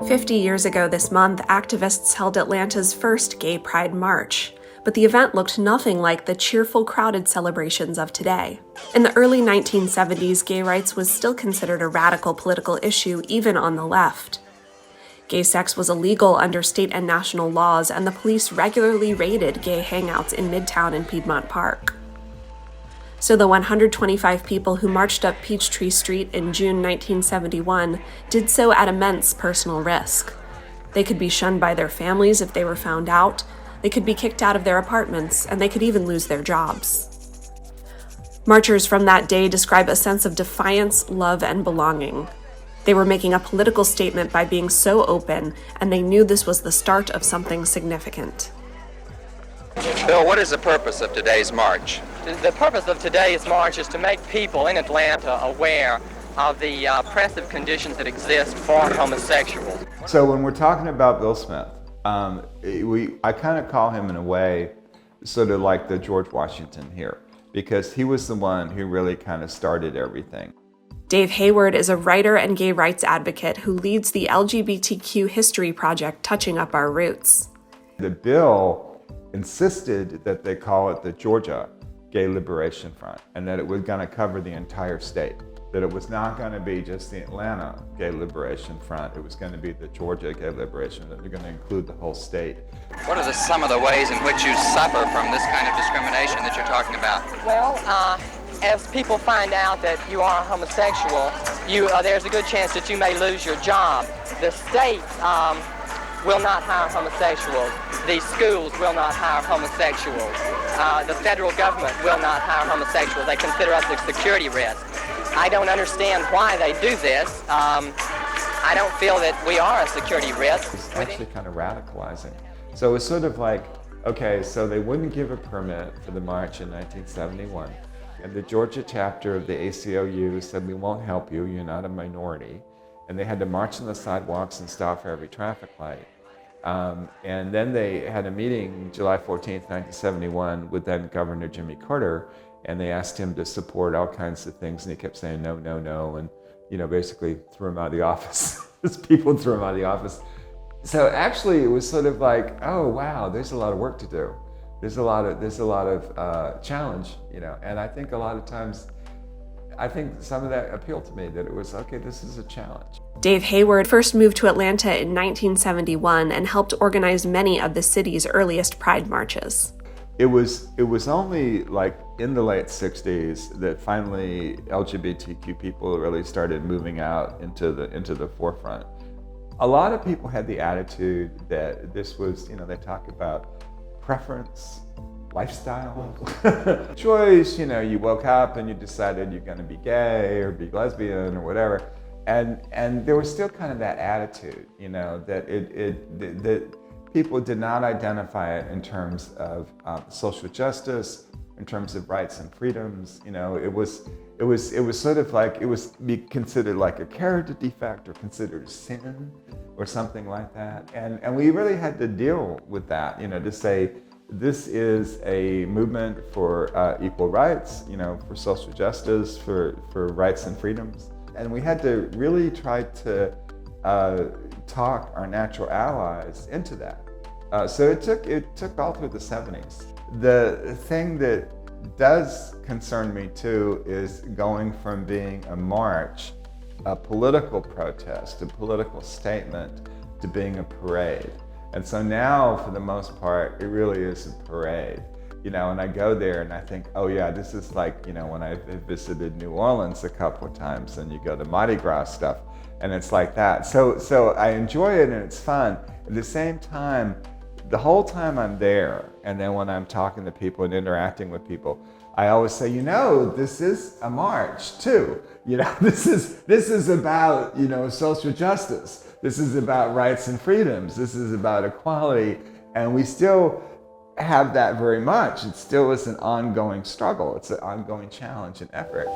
50 years ago this month, activists held Atlanta's first Gay Pride March, but the event looked nothing like the cheerful, crowded celebrations of today. In the early 1970s, gay rights was still considered a radical political issue, even on the left. Gay sex was illegal under state and national laws, and the police regularly raided gay hangouts in Midtown and Piedmont Park. So the 125 people who marched up Peachtree Street in June 1971 did so at immense personal risk. They could be shunned by their families if they were found out, they could be kicked out of their apartments, and they could even lose their jobs. Marchers from that day describe a sense of defiance, love, and belonging. They were making a political statement by being so open, and they knew this was the start of something significant. Bill, what is the purpose of today's march? The purpose of today's march is to make people in Atlanta aware of the oppressive conditions that exist for homosexuals. So when we're talking about Bill Smith, I kind of call him in a way sort of like the George Washington here, because he was the one who really kind of started everything. Dave Hayward is a writer and gay rights advocate who leads the LGBTQ history project Touching Up Our Roots. The bill insisted that they call it the Georgia Gay Liberation Front, and that it was going to cover the entire state. That it was not going to be just the Atlanta Gay Liberation Front, it was going to be the Georgia Gay Liberation, that they're going to include the whole state. What are some of the ways in which you suffer from this kind of discrimination that you're talking about? Well, as people find out that you are homosexual, there's a good chance that you may lose your job. The state will not hire homosexuals. The schools will not hire homosexuals. The federal government will not hire homosexuals. They consider us a security risk. I don't understand why they do this. I don't feel that we are a security risk. It's actually kind of radicalizing. So it's sort of like, okay, so they wouldn't give a permit for the march in 1971. And the Georgia chapter of the ACLU said, we won't help you, you're not a minority. And they had to march on the sidewalks and stop for every traffic light. And then they had a meeting July 14th, 1971 with then Governor Jimmy Carter, and they asked him to support all kinds of things, and he kept saying no, no, no, and basically threw him out of the office. His people threw him out of the office. So actually it was sort of like, oh wow, there's a lot of work to do. There's a lot of challenge, and I think a lot of times, I think some of that appealed to me, that it was, okay, this is a challenge. Dave Hayward first moved to Atlanta in 1971 and helped organize many of the city's earliest Pride marches. It was only like in the late 60s that finally LGBTQ people really started moving out into the forefront. A lot of people had the attitude that this was, they talk about preference, lifestyle, choice, you woke up and you decided you're going to be gay or be lesbian or whatever. And there was still kind of that attitude, that that people did not identify it in terms of social justice, in terms of rights and freedoms. It was sort of like, it was considered like a character defect or considered a sin or something like that. And we really had to deal with that, to say, this is a movement for equal rights, for social justice, for rights and freedoms. And we had to really try to talk our natural allies into that. So it took all through the 70s. The thing that does concern me too is going from being a march, a political protest, a political statement, to being a parade. And so now, for the most part, it really is a parade. And I go there and I think, oh yeah, this is like, when I visited New Orleans a couple of times and you go to Mardi Gras stuff, and it's like that. So I enjoy it and it's fun. At the same time, the whole time I'm there, and then when I'm talking to people and interacting with people, I always say, this is a march too. This is about, social justice. This is about rights and freedoms. This is about equality. And we still have that very much. It still is an ongoing struggle. It's an ongoing challenge and effort.